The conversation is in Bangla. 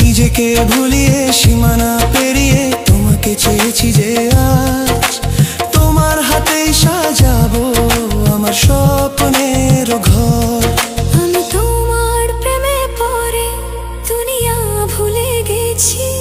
নিজেকে ভুলিয়ে সীমানা পেরিয়ে তোমাকে চেয়েছি যে আজ তোমার হাতেই সাজাবো আমার স্বপ্নের ঘর। আমি তোমার প্রেমে পড়ে দুনিয়া ভুলে গেছি।